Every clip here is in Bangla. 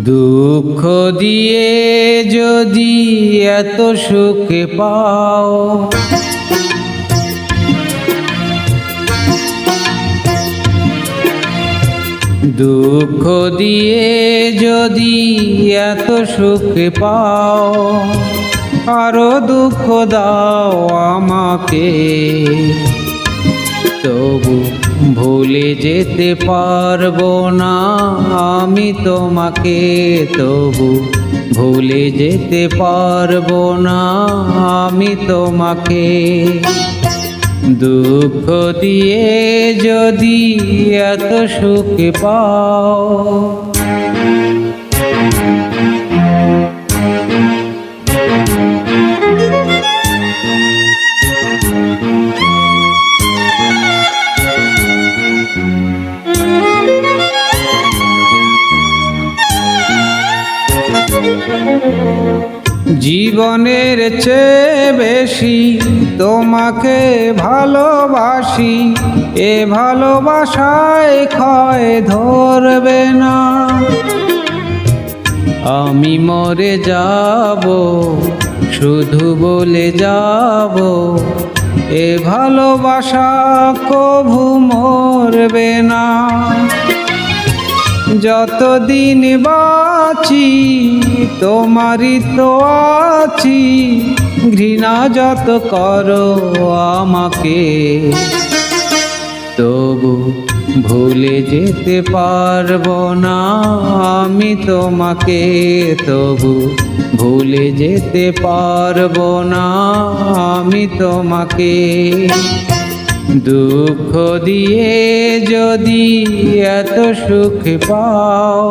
দুঃখ দিয়ে যদি এত সুখ পাও, দুঃখ দিয়ে যদি এত সুখ পাও, আরো দুঃখ দাও আমাকে, তবু ভুলে যেতে পারবো না আমি তোমাকে, তবু ভুলে যেতে পারবো না আমি তোমাকে। দুঃখ দিয়ে যদি এত সুখ পাও, জীবনের চেয়ে বেশি তোমাকে ভালোবাসি, এ ভালোবাসায় ক্ষয় ধরবে না। আমি মরে যাব শুধু বলে যাব, এ ভালোবাসা কভু মরবে না। যতদিন বাঁচি তোমারই তো আছি, ঘৃণা যত করো আমাকে, তবু ভুলে যেতে পারবো না আমি তোমাকে, তবু ভুলে যেতে পারবো না আমি তোমাকে। দুঃখ দিয়ে যদি এত সুখ পাও,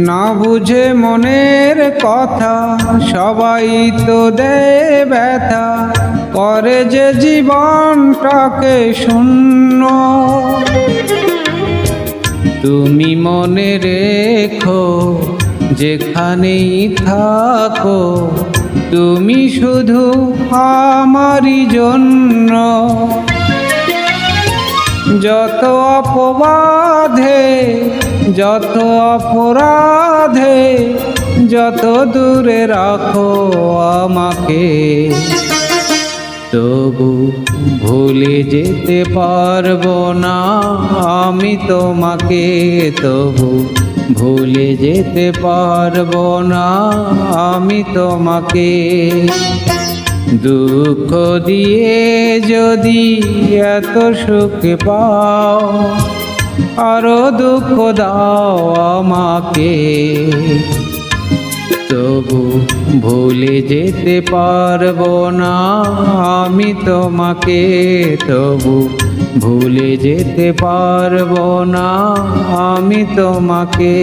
না বুঝে মনের কথা সবাই তো দেয় ব্যথা, করে যে জীবনটাকে শূন্য। তুমি মনে রেখো যেখানেই থাকো, তুমি শুধু আমারই জন্য। যত অপবাদে যত অপরাধে যত দূরে রাখো আমাকে, তবু ভুলে যেতে পারবো না আমি তোমাকে, তবু ভুলে যেতে পারবো না আমি তোমাকে। দুঃখ দিয়ে যদি এত সুখ পাও, আরো দুঃখ দাও আমাকে, তবু ভুলে যেতে পারবো না আমি তোমাকে, তবু ভুলে যেতে পারবো না আমি তোমাকে।